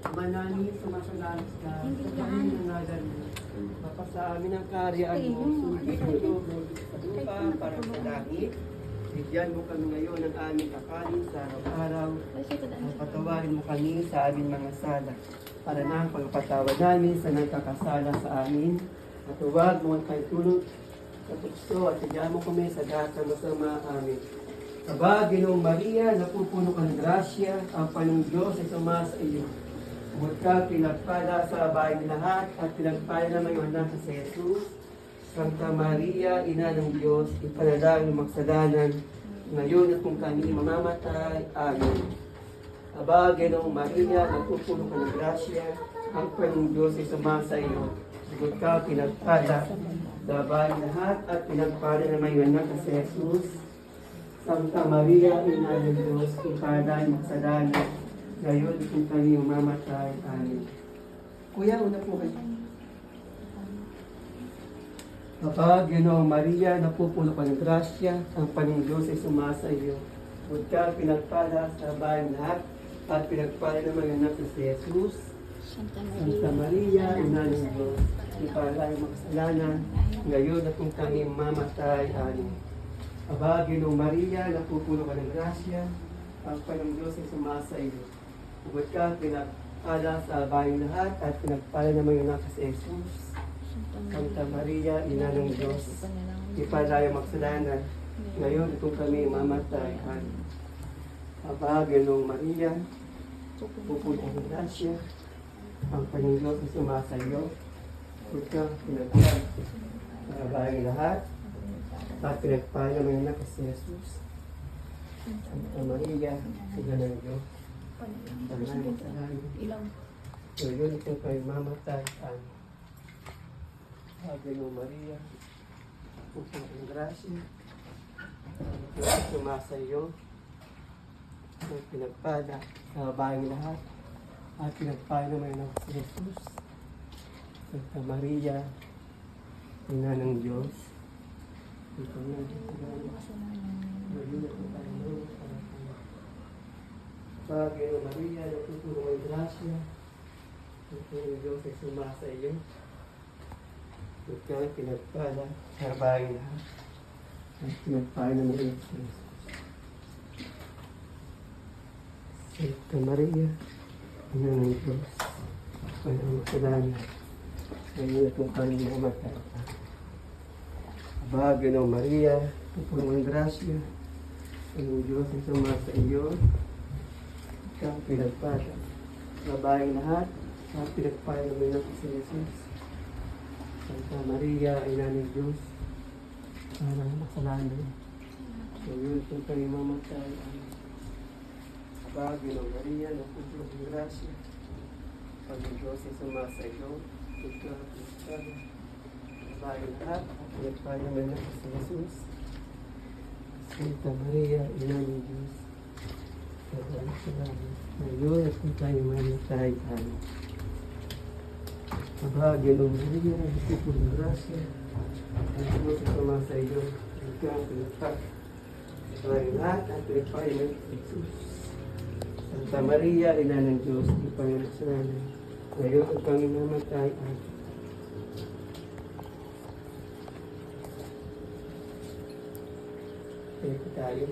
Manani, sumasalaan ka, sa kami nangalan mo. Mapasa amin ang karyaan mo, sugit mo ito, sa lupa, para sa langit. Bigyan mo kami ngayon ng aming kakanin sa araw-araw. Patawarin mo kami sa aming mga sala, para na ang pagpatawad namin sa nagkakasala sa amin. At huwag mo ang tulog sa tukso at bigyan mo kami sa lahat ng masama amin. Aba, Ginoong Maria, napupuno ka ng grasya, ang Panginoong Diyos ay sumasa iyo. Bukod ka pinagpala sa bahay lahat at pinagpala naman yung anak sa Jesus. Santa Maria, Ina ng Diyos, ipanalangin ng magsalanan, ngayon at kung kami mamamatay. Amen. Aba, Ginoong Maria, napupuno ka ng grasya, ang Panginoong Diyos ay sumasa iyo. Bukod ka pinagpala sa bahay lahat at pinagpala naman yung anak sa Jesus. Santa Maria, Ina ng Diyos, ipanalangin ng magsalanan, ngayon kung kami umamatay. Amen. Kuya, una po kayo. Aba, Ginoong Maria, napupuno ka ng grasya, ang Panginoong Diyos ay sumasa iyo. Bukod ka pinagpala sa bahay lahat, at pinagpala naman ang anak si Jesus. Santa Maria, Ina ng Diyos, ipanalangin ng magsalanan, ngayon at kung kami umamatay. Amen. Aba, Ginoong Maria, napupuno ka ng grasya, ang Panginoong Diyos ay sumasa iyo. Bukod ka pinagpala sa bahay lahat, at pinagpala naman yung anak si Jesus. Santa Maria, Ina ng Diyos, ipanalangin magsalanan, ngayon kung kami mamatay. Amen. Aba, Ginoong Maria, pupuno ng grasya, ang Panginoong Diyos ay sumasa iyo. Bukod ka pinagpala sa bahay lahat, at pinagpala naman yung anak si Jesus. Santa Maria, Ina ng Diyos, ipanalangin magsalanan, ngayon kung kami mamatay. Amen. Aba, Ginoong Maria, pupuno ng grasya, ang Diyos ay sumasa iyo. At pinagpala sa bahay lahat, at pinagpala naman ng si Jesus. Santa Maria, Ina ng Diyos, ipanalangin Aba, Ginoong Maria, napupuno ng grasya, ang Panginoong Diyos ay sumasa iyo. Bukod ka pinagpala sa bahay lahat, at pinagpala naman ng si Jesus. Santa Maria, Ina ng Diyos, ipanalangin magsalanan, ngayon at kung kami mamatay. Aba, Ginoong Maria, pupuno ng grasya, ang Diyos ay sumasa iyo. Ikaw pinagpala sa bahay lahat, at pinagpala naman ng si Jesus. Santa Maria, Ina ng Diyos, ipanalangin magsalanan, ngayon at kung kami mamatay. Amen. Aba, Ginoong Maria, napupuno ng grasya, ang Diyos ay sumasa iyo. Ikaw pinagpala sa bahay lahat, at pinagpala naman ng si Jesus. Santa Maria, Ina ng Diyos, ipanalangin magsalanan, ngayon at kung kami mamatay. Amen. Aba, Ginoong Maria, napupuno ng grasya, ang Diyos ay sumasa iyo. Ikaw pinagpala sa bahay lahat, at pinagpala naman ng Jesus. Santa Maria, Ina ng Diyos, ipanalangin magsalanan, ngayon at kami mamatay. Amen. Thank you tayo.